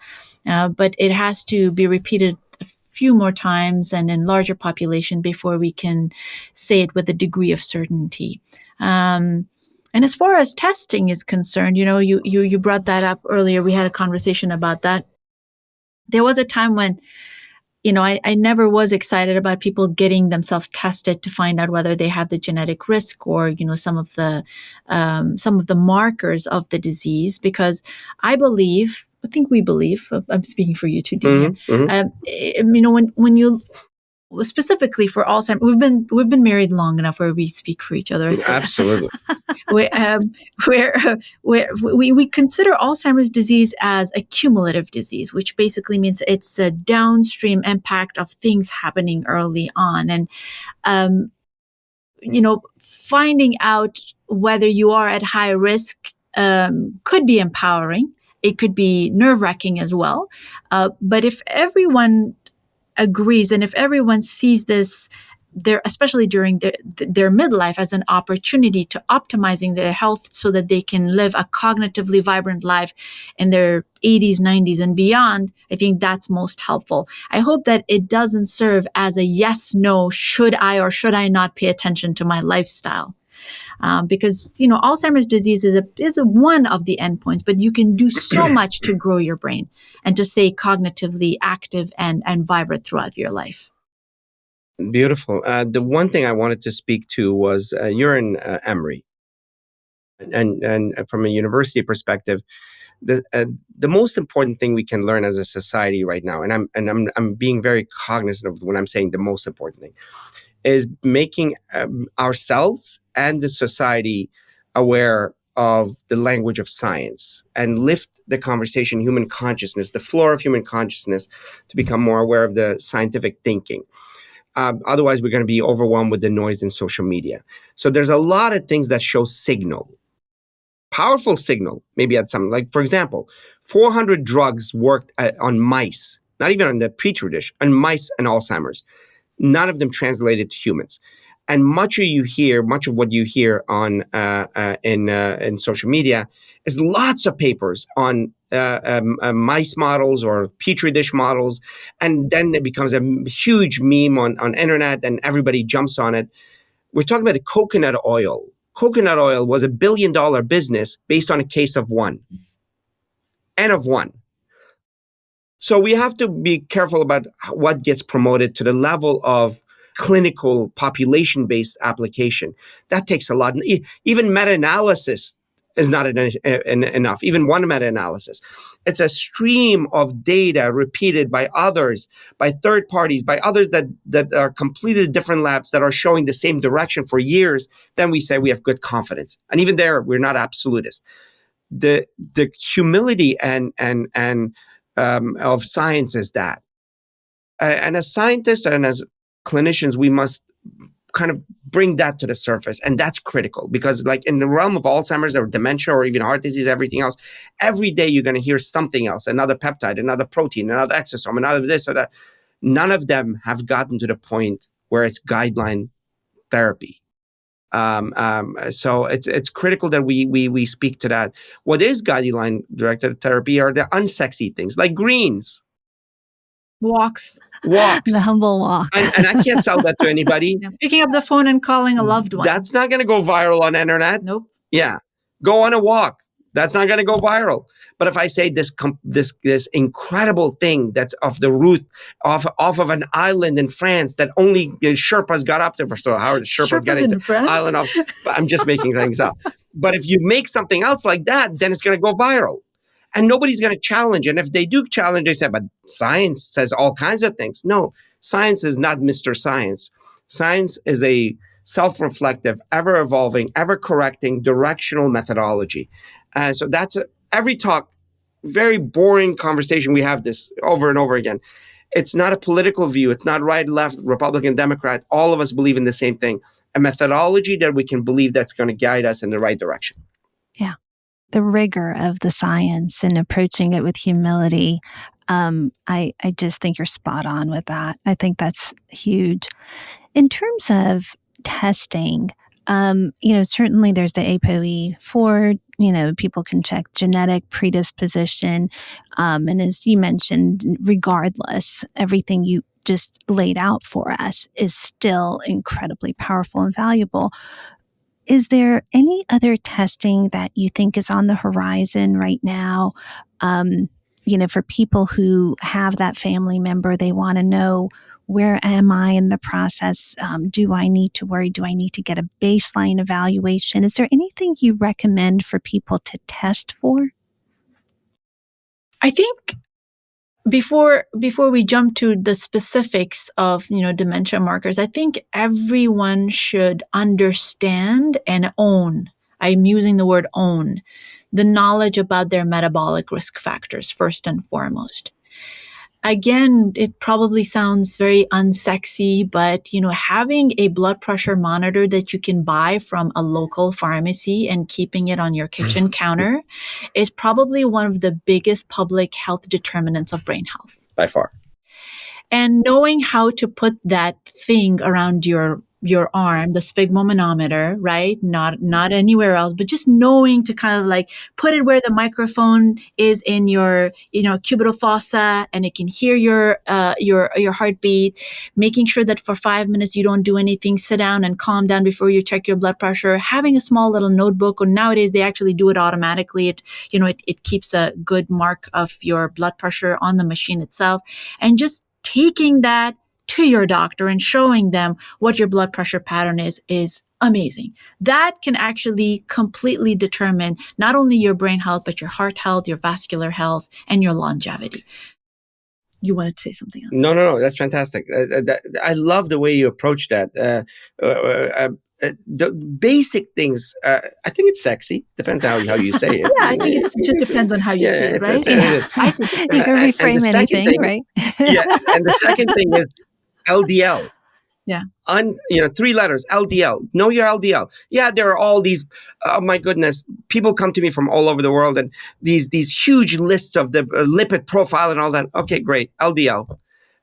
but it has to be repeated few more times and in larger population before we can say it with a degree of certainty. And as far as testing is concerned, you brought that up earlier. We had a conversation about that. There was a time when, I never was excited about people getting themselves tested to find out whether they have the genetic risk or, some of the markers of the disease, because I think we believe, I'm speaking for you too, Dean. When you specifically for Alzheimer's, we've been married long enough where we speak for each other. Absolutely. We consider Alzheimer's disease as a cumulative disease, which basically means it's a downstream impact of things happening early on. And, finding out whether you are at high risk could be empowering. It could be nerve-wracking as well. But if everyone agrees and if everyone sees this, especially during their midlife, as an opportunity to optimizing their health so that they can live a cognitively vibrant life in their 80s, 90s, and beyond, I think that's most helpful. I hope that it doesn't serve as a yes, no, should I or should I not pay attention to my lifestyle. Because Alzheimer's disease is one of the endpoints, but you can do so much to grow your brain and to stay cognitively active and vibrant throughout your life. Beautiful. The one thing I wanted to speak to was you're in Emory, and from a university perspective, the most important thing we can learn as a society right now, and I'm being very cognizant of when I'm saying the most important thing, is making ourselves and the society aware of the language of science and lift the conversation, human consciousness, the floor of human consciousness, to become more aware of the scientific thinking. Otherwise, we're going to be overwhelmed with the noise in social media. So there's a lot of things that show signal, powerful signal, maybe at some, like, for example, 400 drugs worked on mice not even on the petri dish, on mice and Alzheimer's. None of them translated to humans. And much of what you hear on in social media is lots of papers on mice models or petri dish models, and then it becomes a huge meme on internet, and everybody jumps on it. We're talking about the coconut oil. Coconut oil was $1 billion business based on a case of one, N of one. So we have to be careful about what gets promoted to the level of clinical population-based application. That takes a lot. Even meta-analysis is not enough, even one meta-analysis. It's a stream of data repeated by others, by third parties, by others that are completely different labs that are showing the same direction for years. Then we say we have good confidence. And even there, we're not absolutist. The humility and of science is that. And as scientists and as clinicians, we must kind of bring that to the surface. And that's critical because like in the realm of Alzheimer's or dementia or even heart disease, everything else, every day you're going to hear something else, another peptide, another protein, another exosome, another this or that. None of them have gotten to the point where it's guideline therapy. So it's critical that we speak to that. What is guideline directed therapy are the unsexy things like greens. Walks. The humble walk. And I can't sell that to anybody. Yeah. Picking up the phone and calling a loved one. That's not going to go viral on the internet. Nope. Yeah. Go on a walk. That's not going to go viral. But if I say this incredible thing that's off the route, off of an island in France that only Sherpas got up there. So how are the Sherpas got into island of? I'm just making things up. But if you make something else like that, then it's going to go viral. And nobody's going to challenge. And if they do challenge, they say, but science says all kinds of things. No, science is not Mr. Science. Science is a self-reflective, ever-evolving, ever-correcting, directional methodology. So that's every talk, very boring conversation. We have this over and over again. It's not a political view. It's not right, left, Republican, Democrat. All of us believe in the same thing. A methodology that we can believe that's going to guide us in the right direction. Yeah. The rigor of the science and approaching it with humility. I just think you're spot on with that. I think that's huge. In terms of testing, certainly there's the ApoE4, people can check genetic predisposition. And as you mentioned, regardless, everything you just laid out for us is still incredibly powerful and valuable. Is there any other testing that you think is on the horizon right now? For people who have that family member, they want to know, where am I in the process? Do I need to worry? Do I need to get a baseline evaluation? Is there anything you recommend for people to test for? I think before we jump to the specifics of dementia markers, I think everyone should understand and own. I'm using the word own, the knowledge about their metabolic risk factors first and foremost. Again, it probably sounds very unsexy, but having a blood pressure monitor that you can buy from a local pharmacy and keeping it on your kitchen counter is probably one of the biggest public health determinants of brain health. By far. And knowing how to put that thing around your arm, the sphygmomanometer, right? Not anywhere else, but just knowing to kind of like put it where the microphone is in your, cubital fossa, and it can hear your heartbeat, making sure that for 5 minutes you don't do anything, sit down and calm down before you check your blood pressure, having a small little notebook, or nowadays they actually do it automatically. It keeps a good mark of your blood pressure on the machine itself, and just taking that to your doctor and showing them what your blood pressure pattern is amazing. That can actually completely determine not only your brain health, but your heart health, your vascular health, and your longevity. You wanted to say something else? No, that's fantastic. I love the way you approach that. The basic things, I think it's sexy. Depends on how you say it. Yeah, I think it just depends on how you say it, right? I think you can reframe anything, right? Yeah, and the second thing is LDL. Yeah. 3 letters, LDL. Know your LDL. Yeah, there are all these, oh my goodness, people come to me from all over the world and these huge lists of the lipid profile and all that. Okay, great. LDL.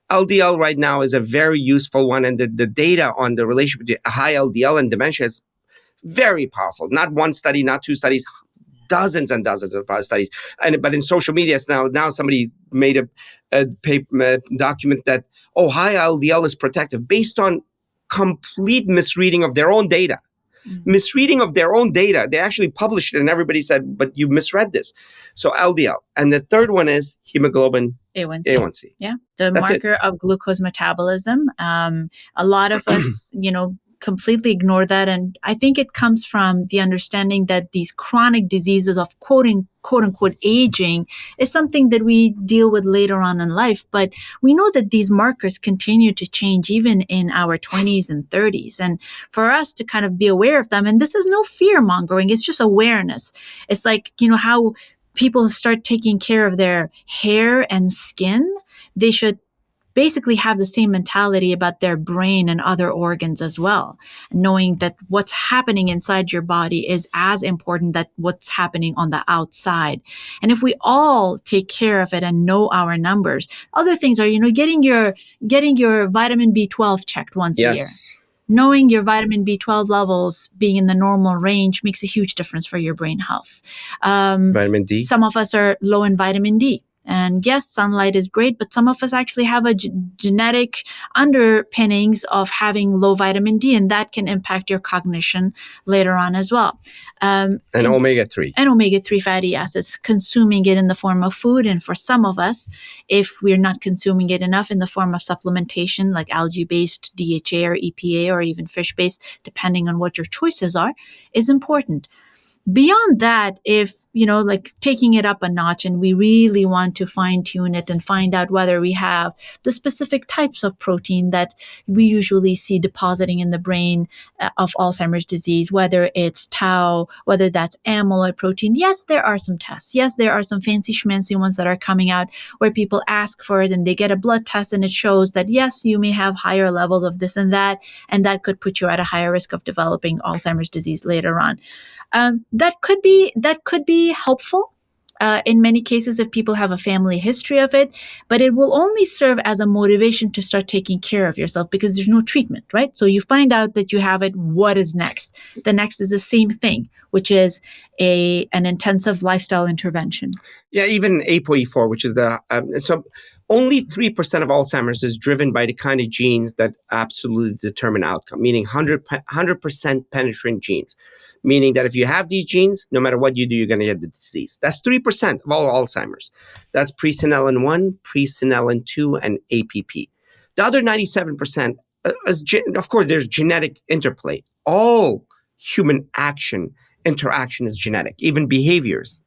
LDL right now is a very useful one. And the data on the relationship between high LDL and dementia is very powerful. Not one study, not two studies, dozens and dozens of studies. But in social media, it's now somebody made a document that, high LDL is protective based on complete misreading of their own data. Misreading of their own data. They actually published it and everybody said, but you misread this. So LDL. And the third one is hemoglobin A1C. Yeah. The marker of glucose metabolism. A lot of us, completely ignore that. And I think it comes from the understanding that these chronic diseases of quote unquote aging is something that we deal with later on in life. But we know that these markers continue to change even in our 20s and 30s. And for us to kind of be aware of them, and this is no fear mongering, it's just awareness. It's like, how people start taking care of their hair and skin, they should basically have the same mentality about their brain and other organs as well, knowing that what's happening inside your body is as important as what's happening on the outside. And if we all take care of it and know our numbers, other things are, getting your vitamin B12 checked once a year. Knowing your vitamin B12 levels being in the normal range makes a huge difference for your brain health. Vitamin D. Some of us are low in vitamin D. And yes, sunlight is great, but some of us actually have a genetic underpinnings of having low vitamin D, and that can impact your cognition later on as well. And omega-3. And omega-3 fatty acids, consuming it in the form of food. And for some of us, if we're not consuming it enough in the form of supplementation, like algae-based DHA or EPA or even fish-based, depending on what your choices are, is important. Beyond that, if, like taking it up a notch and we really want to fine tune it and find out whether we have the specific types of protein that we usually see depositing in the brain of Alzheimer's disease, whether it's tau, whether that's amyloid protein. Yes, there are some tests. Yes, there are some fancy schmancy ones that are coming out where people ask for it and they get a blood test and it shows that, yes, you may have higher levels of this and that could put you at a higher risk of developing Alzheimer's disease later on. That could be helpful in many cases if people have a family history of it, but it will only serve as a motivation to start taking care of yourself because there's no treatment, right? So you find out that you have it. What is next? The next is the same thing, which is an intensive lifestyle intervention. Yeah, even ApoE4, which is so only 3% of Alzheimer's is driven by the kind of genes that absolutely determine outcome, meaning 100% penetrant genes. Meaning that if you have these genes, no matter what you do, you're going to get the disease. That's 3% of all Alzheimer's. That's presenilin 1, presenilin 2, and APP. The other 97%, of course, there's genetic interplay. All human interaction is genetic, even behaviors.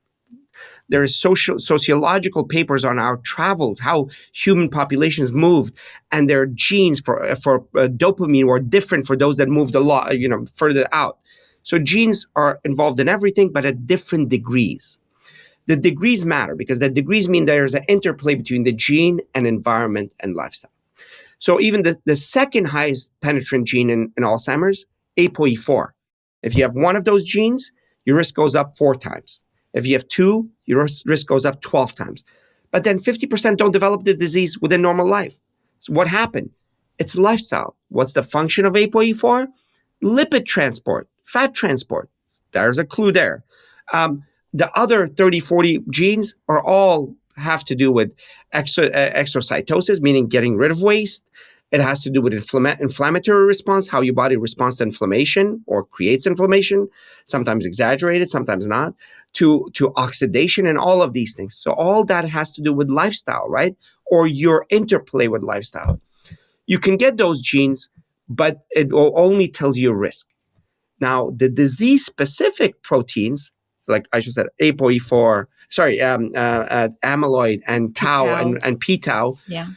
There is sociological papers on our travels, how human populations moved, and their genes for dopamine were different for those that moved a lot, further out. So genes are involved in everything, but at different degrees. The degrees matter because the degrees mean there's an interplay between the gene and environment and lifestyle. So even the second highest penetrant gene in Alzheimer's, ApoE4. If you have one of those genes, your risk goes up 4 times. If you have 2, your risk goes up 12 times. But then 50% don't develop the disease within normal life. So what happened? It's lifestyle. What's the function of ApoE4? Lipid transport, fat transport. There's a clue there. The other 30, 40 genes all have to do with exocytosis, meaning getting rid of waste. It has to do with inflammatory response, how your body responds to inflammation or creates inflammation, sometimes exaggerated, sometimes not, to oxidation and all of these things. So all that has to do with lifestyle, right? Or your interplay with lifestyle. You can get those genes, but it only tells you a risk. Now, the disease-specific proteins, like I just said, ApoE4, amyloid and tau and p-tau, yeah.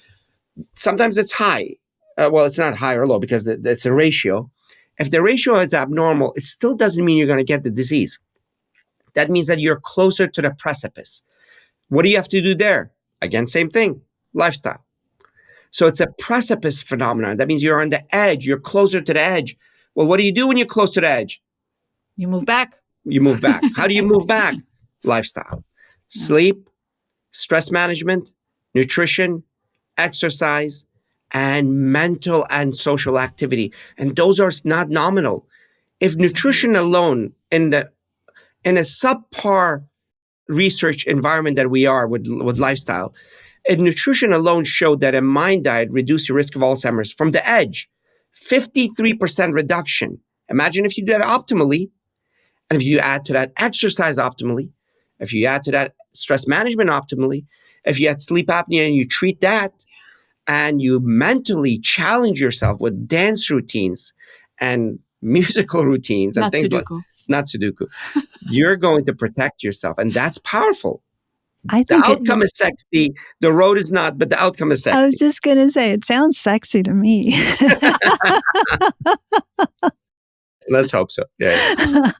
Sometimes it's high. Well, it's not high or low because it's a ratio. If the ratio is abnormal, it still doesn't mean you're going to get the disease. That means that you're closer to the precipice. What do you have to do there? Again, same thing, lifestyle. So it's a precipice phenomenon. That means you're on the edge. You're closer to the edge. Well, what do you do when you're close to the edge? You move back. You move back. How do you move back? Lifestyle, sleep, stress management, nutrition, exercise, and mental and social activity. And those are not nominal. If nutrition alone in a subpar research environment that we are with lifestyle, and nutrition alone showed that a mind diet reduced your risk of Alzheimer's from the edge, 53% reduction. Imagine if you do that optimally, and if you add to that exercise optimally, if you add to that stress management optimally, if you had sleep apnea and you treat that, and you mentally challenge yourself with dance routines and musical routines and Not things Sudoku. like not Sudoku, you're going to protect yourself. And that's powerful. I The think outcome is sexy. The road is not, but the outcome is sexy. I was just going to say, it sounds sexy to me. Let's hope so. Yeah.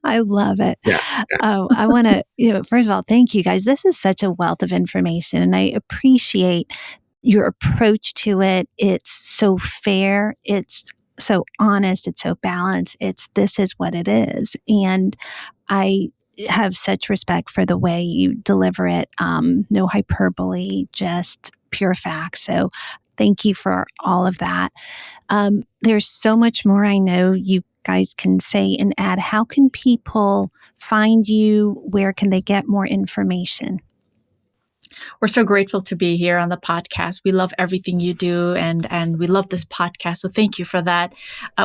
I love it. Yeah. I want to, first of all, thank you guys. This is such a wealth of information, and I appreciate your approach to it. It's so fair. It's so honest. It's so balanced. This is what it is. And I have such respect for the way you deliver it. No hyperbole, just pure facts. So thank you for all of that. There's so much more I know you guys can say and add. How can people find you? Where can they get more information? We're so grateful to be here on the podcast. We love everything you do, and we love this podcast. So thank you for that.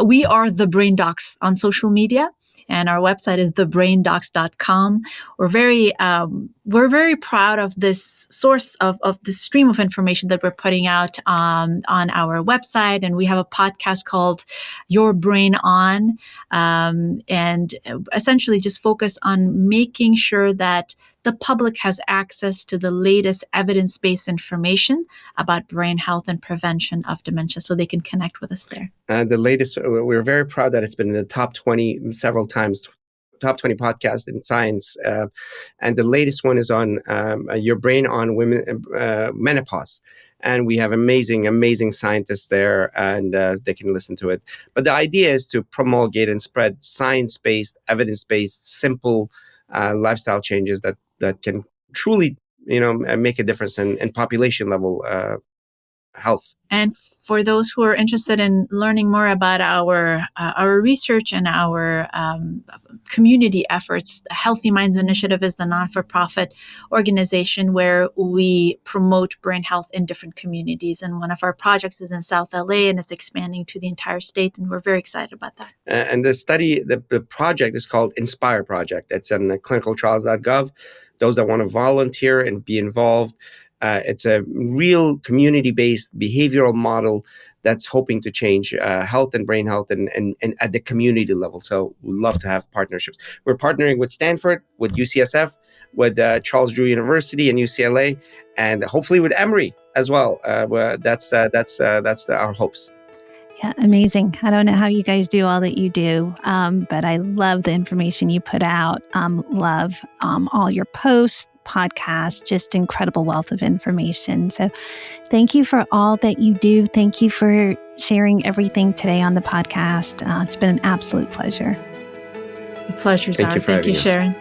We are the Brain Docs on social media, and our website is thebraindocs.com. We're very proud of this source of this stream of information that we're putting out on our website. And we have a podcast called Your Brain On, and essentially just focus on making sure that the public has access to the latest evidence-based information about brain health and prevention of dementia, so they can connect with us there. The latest, we're very proud that it's been in the top 20 several times, top 20 podcasts in science. And the latest one is on Your Brain on Women, Menopause. And we have amazing scientists there, and they can listen to it. But the idea is to promulgate and spread science-based, evidence-based, simple lifestyle changes that can truly, make a difference in population level health. And for those who are interested in learning more about our research and our community efforts, the Healthy Minds Initiative is the non-for-profit organization where we promote brain health in different communities. And one of our projects is in South LA, and it's expanding to the entire state. And we're very excited about that. And the study, the project is called Inspire Project. It's on clinicaltrials.gov. Those that want to volunteer and be involved. It's a real community-based behavioral model that's hoping to change health and brain health and at the community level. So we'd love to have partnerships. We're partnering with Stanford, with UCSF, with Charles Drew University and UCLA, and hopefully with Emory as well. That's our hopes. Yeah, amazing. I don't know how you guys do all that you do, but I love the information you put out. Love all your posts, podcasts, just incredible wealth of information. So thank you for all that you do. Thank you for sharing everything today on the podcast. It's been an absolute pleasure. The pleasure's ours. Thank you, Sharon.